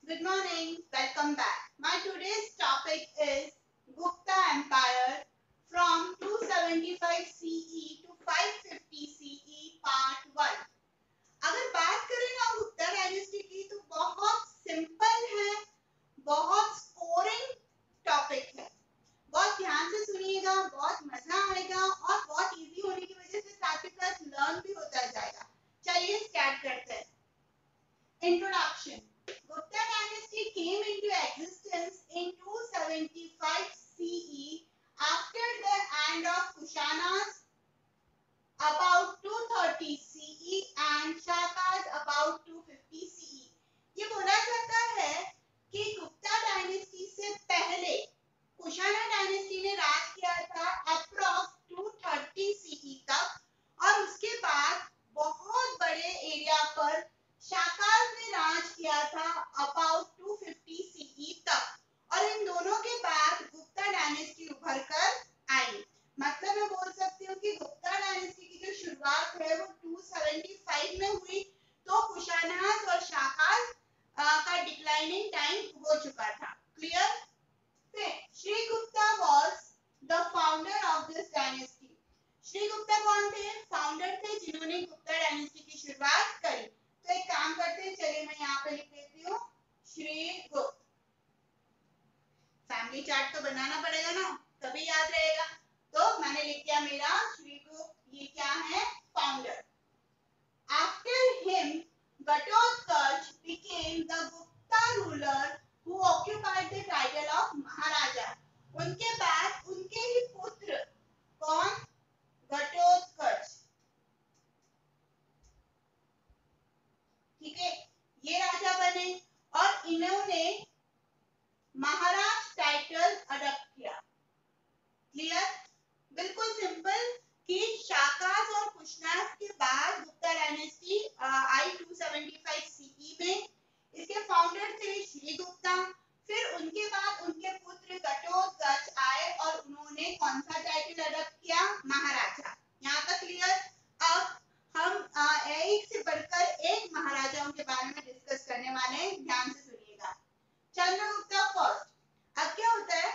Good morning. Welcome back. My today's topic is Gupta Empire from 275 CE to 550 CE Part 1. अगर बात करें ना Gupta dynasty की तो बहुत सिंपल है, बहुत स्कोरिंग टॉपिक है। बहुत ध्यान से सुनिएगा, बहुत मजा आएगा और बहुत इजी होने की वजह से साथ ही साथ लर्न भी होता जाएगा। चलिए स्टार्ट करते हैं। Introduction. Gupta dynasty came into existence in 275 CE after the end of Kushanas about 230 CE and Shakas about 250 CE. ये बोला जाता है कि गुप्ता डायनेस्टी से पहले कुशाना डायनेस्टी ने राज किया था अप्रॉक्स 230 CE तक और उसके बाद बहुत बड़े एरिया पर शाकाज ने राज किया था अबाउट 250 CE तक और इन दोनों के बाद गुप्ता डायनेस्टी उभर कर आई। मतलब मैं बोल सकती हूँ कि गुप्ता डायनेस्टी की जो शुरुआत है वो 275 में हुई, तो कुशानास और शाकाज का डिक्लाइनिंग टाइम हो चुका था। क्लियर? फिर Shri Gupta was the founder of this dynasty. Shri Gupta कौन थे? फाउंडर थे जिन्होंने गुप्ता डायनेस्टी की शुरुआत करी। तो एक काम करते हैं, चलिए मैं यहाँ पे लिख देती हूँ श्री गुप्त। फैमिली चार्ट तो बनाना पड़ेगा ना, तभी याद रहेगा। तो मैंने लिख दिया मेरा श्री गुप्त, ये क्या है? Founder. After him Ghatotkacha became the Gupta ruler who occupied the title of Maharaja. उनके बाद उनके ही पुत्र कौन? घटोत्कच। ठीक है, ये राजा बने और इन्होंने महाराज टाइटल अडॉप्ट किया। क्लियर? बिल्कुल सिंपल कि शाकाज और कुशनास के बाद गुप्ता डायनेस्टी आई 275 सीई में। इसके फाउंडर थे श्री गुप्ता। फिर उनके बाद उनके पुत्र घटोत्कच आए और उन्होंने कौन सा टाइटल अडॉप्ट किया? महाराजा। यहाँ तक क्लियर? अब हम एक से बढ़कर एक महाराजाओं के बारे में डिस्कस करने वाले हैं, ध्यान से सुनिएगा। चंद्रगुप्ता फर्स्ट। अब क्या होता है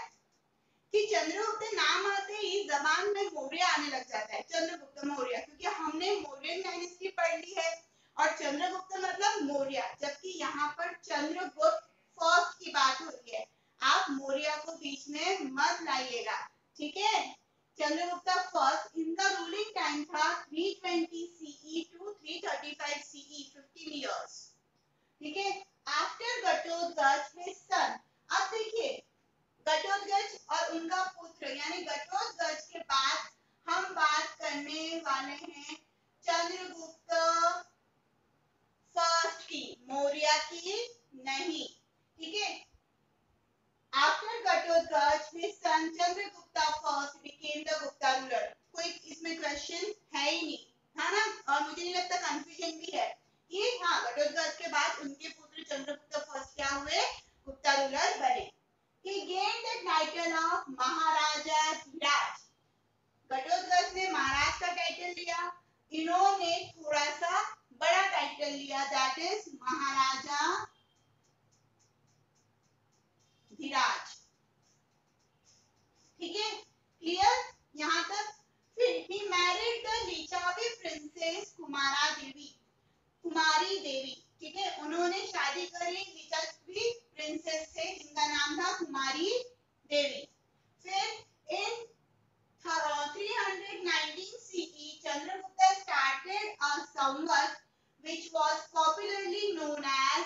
कि चंद्रगुप्त नाम आते ही जबान में मौर्य आने लग जाता है, चंद्रगुप्त मौर्य, क्योंकि हमने मौर्यन डायनेस्टी पढ़ ली है और चंद्रगुप्त मतलब मौर्य, जबकि यहाँ पर चंद्रगुप्त फर्स्ट की बात हो रही है। आप मौर्य को बीच में मत लाइएगा, ठीक है? चंद्रगुप्ता फर्स्ट, इनका रूलिंग टाइम था 320 CE to 335 CE, 15 years। ठीक है? After Ghatotkacha his son. अब देखिए घटोत्कच और उनका पुत्र यानी घटोत्कच के बाद हम बात करने वाले हैं चंद्रगुप्त फर्स्ट की, मौर्य की नहीं। ठीक है? After Ghatotkacha his son Chandragupta first became the Gupta ruler. कोई इसमें क्वेश्चन है ही नहीं, है ना? और मुझे नहीं लगता कंफ्यूजन भी है कि हाँ, घटोत्कच के बाद उनके पुत्र चंद्रगुप्त फर्स्ट क्या हुए? गुप्ता रूलर बने। He gained the title of महाराजा धीराज। घटोत्कच ने महाराज का टाइटल लिया, इन्होंने थोड़ा सा बड़ा टाइटल लिया, दैट इज महाराजा धीराज। ठीक है? क्लियर यहाँ तक? फिर he married the Licchavi princess Kumara देवी, कुमारी देवी। ठीक है, उन्होंने शादी करी लिच्छवी प्रिंसेस से जिनका नाम था कुमारी देवी। फिर इन 319 CE Chandragupta started a samvat which was popularly known as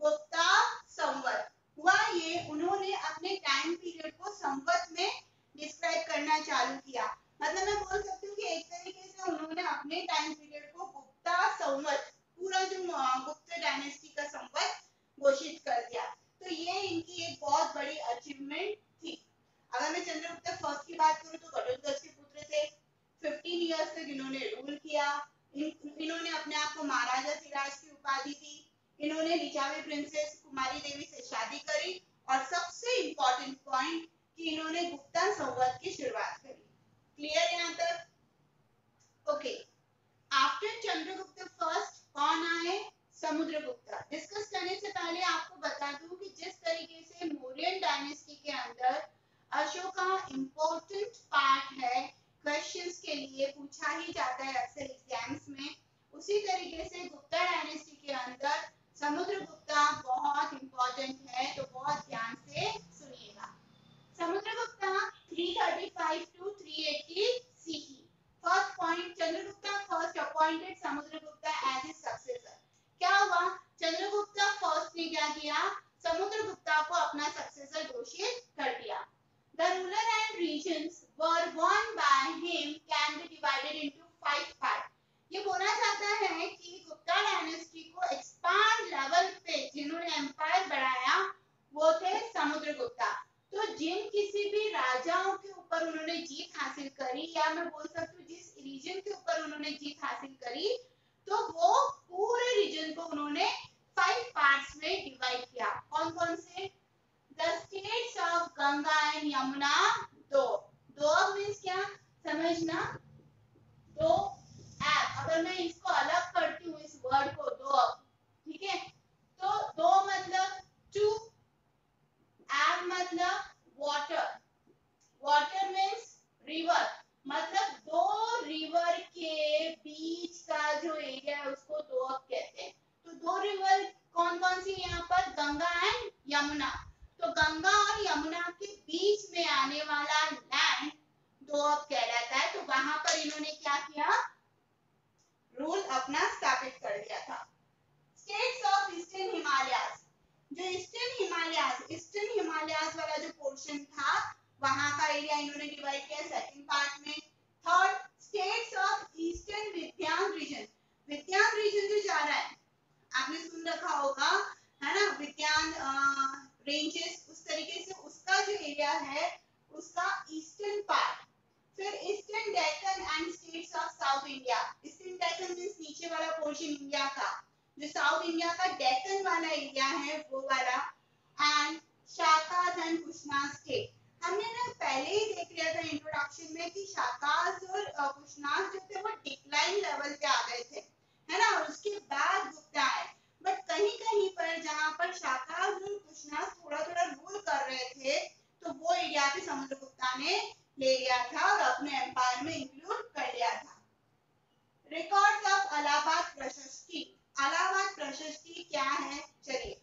Gupta संवत। हुआ ये, उन्होंने अपने टाइम पीरियड को संवत में डिस्क्राइब करना चालू किया। मतलब मैं बोल सकती हूँ कि एक तरीके से उन्होंने अपने टाइम पीरियड को गुप्ता संवत, पूरा जो गुप्त डायनेस्टी का संवत घोषित कर दिया। तो ये इनकी एक बहुत बड़ी अचीवमेंट थी। अगर मैं चंद्रगुप्त फर्स्ट की बात करूं तो घटोत्कच के पुत्र थे, 15 इयर्स तक इन्होंने रूल किया। इन्होंने अपने आप को महाराजा धीराज की उपाधि दी। इन्होंने लिच्छवी प्रिंसेस कुमारी देवी से शादी करी और सबसे इंपॉर्टेंट पॉइंट कि इन्होंने गुप्ता संवत की शुरुआत करी। क्लियर यहाँ तक? ओके। आफ्टर चंद्रगुप्त फर्स्ट कौन आए? समुद्रगुप्त। डिस्कस करने से पहले आपको बता दूं कि जिस तरीके से मौर्यन डायनेस्टी के अंदर अशोका इम्पोर्टेंट पार्ट है, क्वेश्चंस के लिए पूछा ही जाता है अक्सर एग्जाम्स में, उसी तरीके से गुप्ता डायनेस्टी के अंदर समुद्रगुप्ता बहुत इंपॉर्टेंट है, तो बहुत ध्यान से सुनिएगा। Samudragupta 335 to 380 CE। First point, Chandragupta first appointed Samudragupta as his successor. क्या हुआ, चंद्रगुप्ता फर्स्ट ने क्या किया, समुद्रगुप्ता को अपना सक्सेसर घोषित कर दिया। The ruler and regions were won by him can be divided into 5 parts। ये बोला जाता है कि गुप्ता डायनेस्टी को एक्सपांड लेवल पे जिन्होंने एम्पायर बढ़ाया वो थे समुद्रगुप्ता। तो जिन किसी भी राजाओं के ऊपर उन्होंने जीत हासिल करी, या मैं बोल सकती हूँ जिस रीजन के ऊपर उन्होंने जीत हासिल करी, तो वो पूरे रीजन को उन्होंने 5 पार्ट्स में डिवाइड किया। कौन कौन से? The states of Ganga and Yamuna, दो मीन्स क्या समझना, दो ऐप, अगर मैं इसको अलग करती हूँ इस वर्ड को दो, ठीक है, तो दो मतलब टू, ऐप मतलब वाटर, वाटर मीन्स रिवर, मतलब दो रिवर के बीच का जो एरिया है उसको दो कहते हैं। तो दो रिवर कौन कौन सी यहाँ पर, गंगा एंड यमुना। तो गंगा और यमुना के बीच में आने वाला लैंड दोअब कहलाता है। तो वहां पर इन्होंने क्या किया, रूल अपना स्थापित कर दिया था। स्टेट्स ऑफ ईस्टर्न हिमालयाज, जो ईस्टर्न हिमालयाज वाला जो पोर्शन था वहां का एरिया इन्होंने डिवाइड किया सेकंड पार्ट में। थर्ड, स्टेट्स ऑफ ईस्टर्न विद्यांग रीजन जो जा रहा है, आपने सुन रखा होगा है ना, विद्यांग रेंजेस, उस तरीके से उसका जो एरिया है उसका ईस्टर्न पार्ट। फिर eastern Deccan and states of south India, eastern Deccan means नीचे वाला पोर्शन इंडिया का, जो साउथ इंडिया का डेक्कन वाला एरिया है वो वाला, एंड शाकाज एंड कुशनाज स्टेट। हमने ना पहले ही देख लिया था इंट्रोडक्शन में कि शाकाज और कुशनाज जो थे वो डिक्लाइन लेवल पे आ गए थे, है ना, और उसके बाद गुप्ता आए। बट कहीं कहीं पर जहां पर शाकाज और कुशनाज थोड़ा थोड़ा रूल कर रहे थे, तो वो एरिया भी समुद्रगुप्ता ने ले लिया था और अपने एम्पायर में इंक्लूड कर लिया था। रिकॉर्ड्स ऑफ अलाहाबाद प्रशस्ति, अलाहाबाद प्रशस्ति क्या है, चलिए।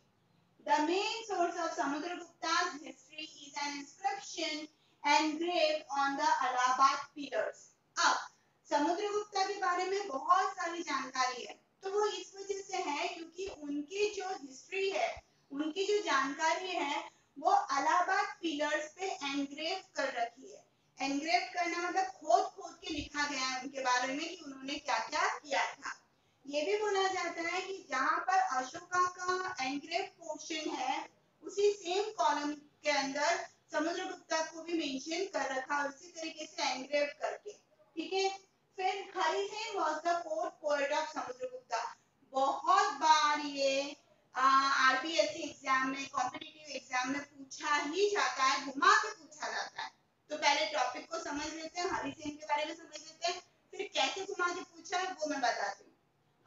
The main source of Samudragupta's history is an inscription engraved on the Allahabad pillars। अब समुद्रगुप्ता के बारे में बहुत सारी जानकारी है, तो वो इस वजह से है क्योंकि उनकी जो हिस्ट्री है, उनकी जो जानकारी है वो अलाहाबाद पिलर्स पे एनग्रेव कर रखी है। एनग्रेव करना मतलब खोद खोद के लिखा गया है उनके बारे में कि उन्होंने क्या क्या किया था। ये भी बोला जाता है कि जहां पर अशोका का एनग्रेव पोर्शन है उसी सेम कॉलम के अंदर समुद्रगुप्ता को भी मेंशन कर रखा है उसी तरीके से एनग्रेव करके, ठीक है। फिर Harisena was the court poet of Samudragupta. बहुत बार ये आरपीएससी एग्जाम में, कॉम्पिटिटिव एग्जाम में पूछा ही जाता है, घुमा के पूछा जाता है। तो पहले टॉपिक को समझ लेते हैं, हरिसेन के बारे में समझ लेते हैं, फिर कैसे घुमा के पूछा है वो मैं बताती हूँ।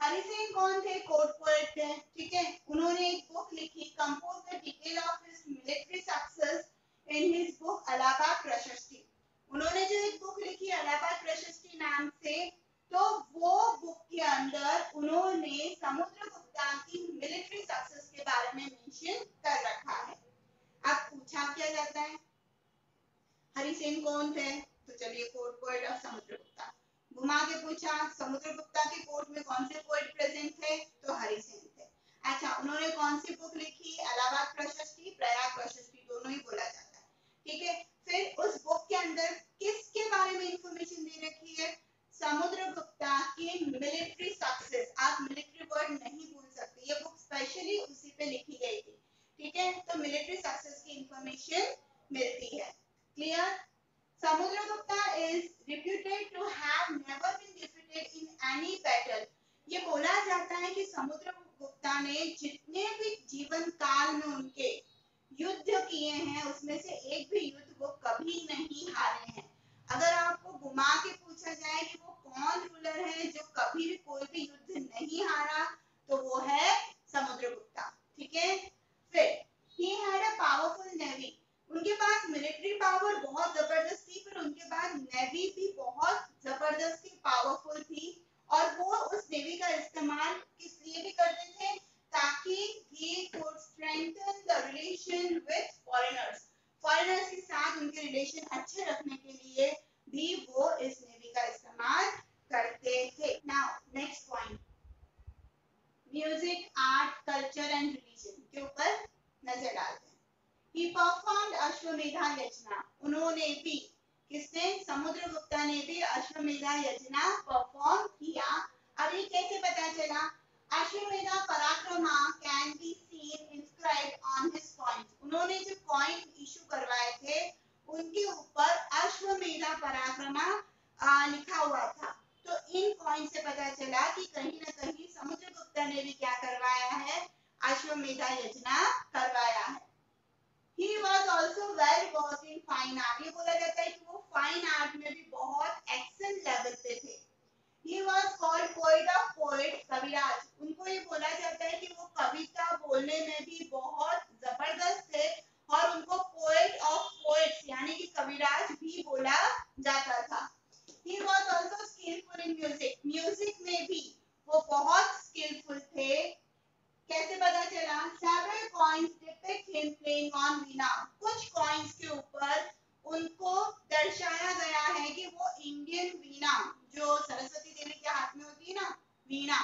हरिसेन कौन थे, कोर्ट पोएट थे, ठीक है। उन्होंने एक बुक लिखी, compose the detail of his military success in his book Allahabad प्रशस्ति। उन्होंने जो एक बुक लिखी अलाहाबाद प्रशस्ति नाम से, तो वो बुक के अंदर उन्होंने समुद्रगुप्ता की मिलिट्री सक्सेस के बारे में मेंशन कर रखा है। अब पूछा क्या जाता है हरिसेन कौन थे, तो चलिए कोर्ट पोएट ऑफ समुद्रगुप्ता। घुमा के पूछा समुद्रगुप्ता के कोर्ट में कौन से पोएट प्रेजेंट थे, तो हरिसेन थे। अच्छा, उन्होंने कौन सी बुक लिखी, अलाहाबाद प्रशस्ति, प्रयाग प्रशस्ति, दोनों ही बोला जाता है, ठीक है। फिर उस बुक के अंदर किसके बारे में इंफॉर्मेशन दे रखी है, समुद्रगुप्ता की मिलिट्री सक्सेस। आप मिलिट्री वर्ड नहीं भूल सकते, ये बुक स्पेशली उसी पे लिखी गई थी, ठीक है। तो मिलिट्री सक्सेस की इंफॉर्मेशन मिलती है, clear. Samudragupta is reputed to have never been defeated in any battle। ये बोला जाता है कि समुद्रगुप्ता ने जितने भी जीवन काल में उनके युद्ध किए हैं उसमें से एक भी युद्ध वो कभी नहीं हारे हैं। अगर आपको घुमा के पूछा जाए कि वो कौन रूलर है जो कभी भी कोई भी युद्ध नहीं हारा, तो वो है समुद्रगुप्ता, ठीक है। फिर रिलेशन विथ फॉरेनर्स, फॉरेनर्स के साथ उनके रिलेशन अच्छे रखने के लिए भी वो इस नेवी का इस्तेमाल करते थे। Now next point, music, art, culture and religion के ऊपर नजर डालते हैं। He performed अश्वमेधा यजना, उन्होंने भी, किसने, समुद्रगुप्ता ने भी अश्वमेधा यजना परफॉर्म किया। अब ये कैसे पता चला? Ashvamedha Parakrama can be seen inscribed on his coins, उन्होंने जो कॉइन इशू करवाए थे उनके ऊपर अश्वमेधा पराक्रमा लिखा हुआ था। तो इन कॉइन से पता चला कि कहीं ना कहीं समुद्रगुप्ता ने भी क्या करवाया है, अश्वमेधा यजना करवाया है। He was also well versed in fine art, ये बोला जाता है कि वो फाइन आर्ट में भी बहुत एक्सेलेंट लेवल पे थे। He was called poet of poets, कविराज, उनको ये बोला जाता है कि वो कविता बोलने में भी बहुत जबरदस्त थे और उनको पोएट ऑफ पोएट्स यानी कि कविराज भी बोला जाता था। He was also skillful in music, music में भी वो बहुत स्किलफुल थे। कैसे पता चला? Several coins depict him playing on वीणा, कुछ कॉइन्स के ऊपर उनको दर्शाया गया है कि वो इंडियन वीणा, जो सरस्वती देवी के हाथ में होती है ना वीणा,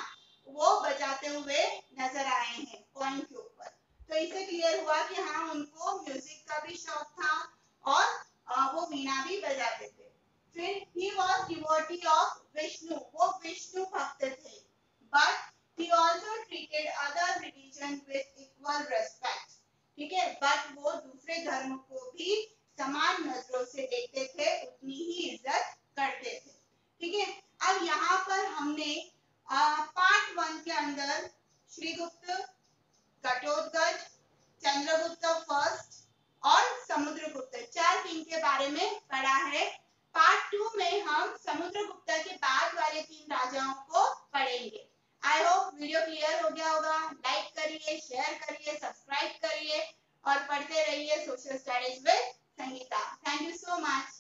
वो बजाते हुए नजर आए हैं कॉइन के ऊपर। तो इससे क्लियर हुआ कि हाँ उनको म्यूजिक का भी शौक था और वो वीणा भी बजाते थे। फिर he was devotee of Vishnu, वो विष्णु भक्त थे। But he also treated other religion with equal respect, ठीक है, बट वो दूसरे धर्म को भी समान नजरों से देखते थे, उतनी ही इज्जत करते थे। ठीक है, अब यहाँ पर हमने पार्ट 1 के अंदर श्रीगुप्त, घटोत्कच, चंद्रगुप्त फर्स्ट और समुद्रगुप्त, 4 किंग के बारे में पढ़ा है। पार्ट 2 में हम समुद्रगुप्त के बाद वाले 3 राजाओं को पढ़ेंगे। आई होप वीडियो क्लियर हो गया होगा। लाइक करिए, शेयर करिए, सब्सक्राइब करिए और पढ़ते रहिए social studies with Sangeeta. Thank you so much.